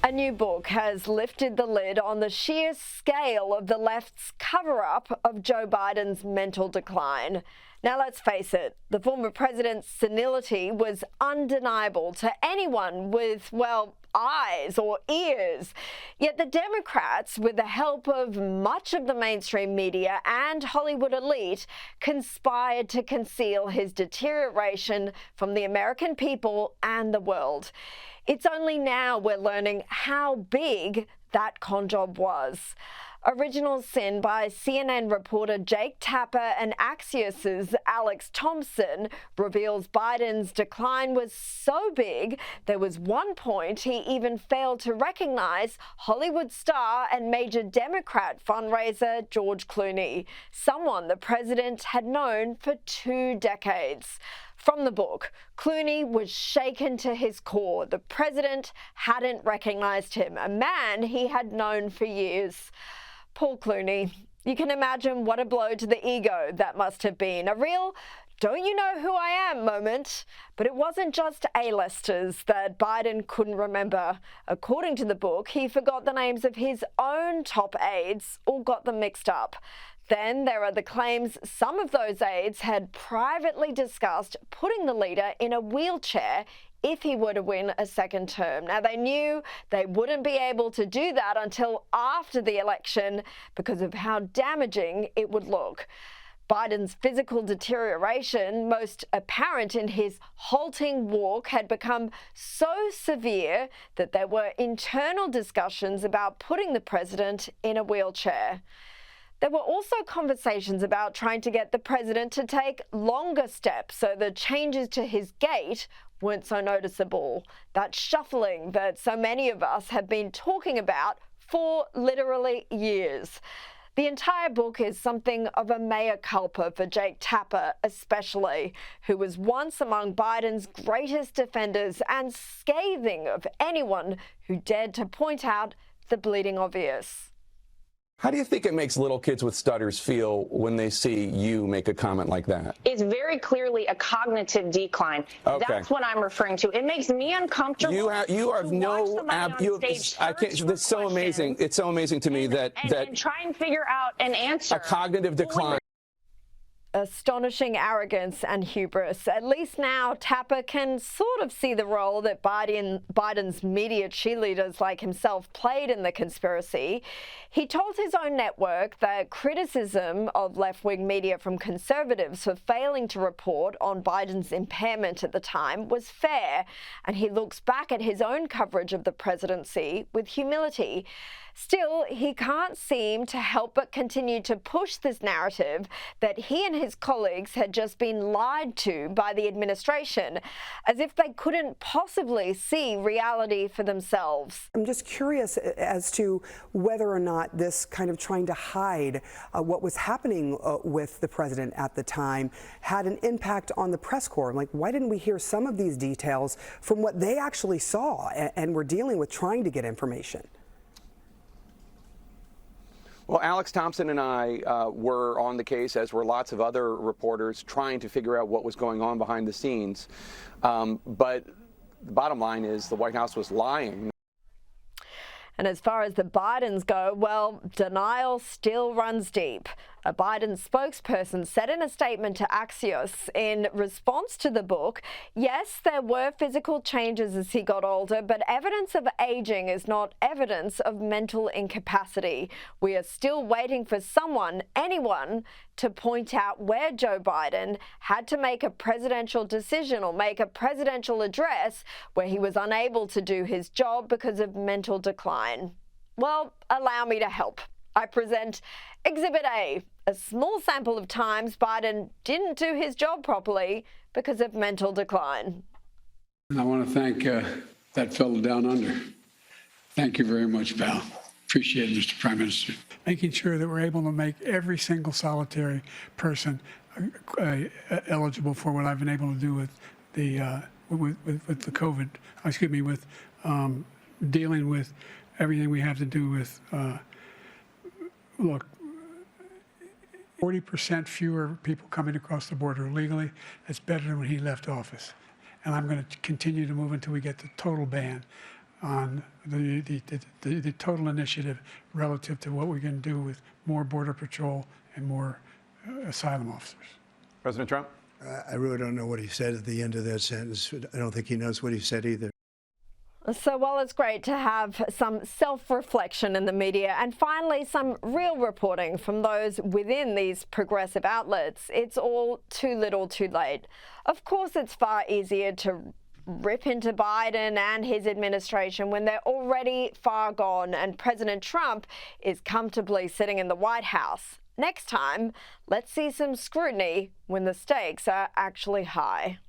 A new book has lifted the lid on the sheer scale of the left's cover-up of Joe Biden's mental decline. Now, let's face it, the former president's senility was undeniable to anyone with, well, eyes or ears. Yet the Democrats, with the help of much of the mainstream media and Hollywood elite, conspired to conceal his deterioration from the American people and the world. It's only now we're learning how big that con job was. Original Sin by CNN reporter Jake Tapper and Axios's Alex Thompson reveals Biden's decline was so big, there was one point he even failed to recognize Hollywood star and major Democrat fundraiser George Clooney, someone the president had known for 2 decades. From the book, Clooney was shaken to his core. The president hadn't recognized him, a man he had known for years. Poor Clooney. You can imagine what a blow to the ego that must have been. A real "don't you know who I am" moment. But it wasn't just A-listers that Biden couldn't remember. According to the book, he forgot the names of his own top aides or got them mixed up. Then there are the claims some of those aides had privately discussed putting the leader in a wheelchair if he were to win a second term. Now, they knew they wouldn't be able to do that until after the election because of how damaging it would look. Biden's physical deterioration, most apparent in his halting walk, had become so severe that there were internal discussions about putting the president in a wheelchair. There were also conversations about trying to get the president to take longer steps so the changes to his gait weren't so noticeable. That shuffling that so many of us have been talking about for literally years. The entire book is something of a mea culpa for Jake Tapper especially, who was once among Biden's greatest defenders and scathing of anyone who dared to point out the bleeding obvious. How do you think it makes little kids with stutters feel when they see you make a comment like that? It's very clearly a cognitive decline. Okay. That's what I'm referring to. It makes me uncomfortable. You have no. I can't. That's so amazing. It's so amazing to me that try and figure out an answer. A cognitive decline. Astonishing arrogance and hubris. At least now Tapper can sort of see the role that Biden's media cheerleaders like himself played in the conspiracy. He told his own network that criticism of left-wing media from conservatives for failing to report on Biden's impairment at the time was fair, and he looks back at his own coverage of the presidency with humility. Still, he can't seem to help but continue to push this narrative that he and his colleagues had just been lied to by the administration, as if they couldn't possibly see reality for themselves. I'm just curious as to whether or not this kind of trying to hide what was happening with the president at the time had an impact on the press corps. Like, why didn't we hear some of these details from what they actually saw and were dealing with trying to get information? Well, Alex Thompson and I were on the case, as were lots of other reporters, trying to figure out what was going on behind the scenes. But the bottom line is the White House was lying. And as far as the Bidens go, well, denial still runs deep. A Biden spokesperson said in a statement to Axios in response to the book, yes, there were physical changes as he got older, but evidence of aging is not evidence of mental incapacity. We are still waiting for someone, anyone, to point out where Joe Biden had to make a presidential decision or make a presidential address where he was unable to do his job because of mental decline. Well, allow me to help. I present Exhibit A, a small sample of times Biden didn't do his job properly because of mental decline. And I want to thank that fellow down under. Thank you very much, pal. Appreciate it, Mr. Prime Minister. Making sure that we're able to make every single solitary person eligible for what I've been able to do with the with the COVID. With dealing with everything we have to do with. Look, 40% fewer people coming across the border illegally. That's better than when he left office. And I'm going to continue to move until we get the total ban. on the total initiative relative to what we can do with more Border Patrol and more asylum officers. President Trump? I really don't know what he said at the end of that sentence. I don't think he knows what he said either. So while it's great to have some self-reflection in the media and finally some real reporting from those within these progressive outlets, it's all too little too late. Of course, it's far easier to rip into Biden and his administration when they're already far gone and President Trump is comfortably sitting in the White House. Next time, let's see some scrutiny when the stakes are actually high.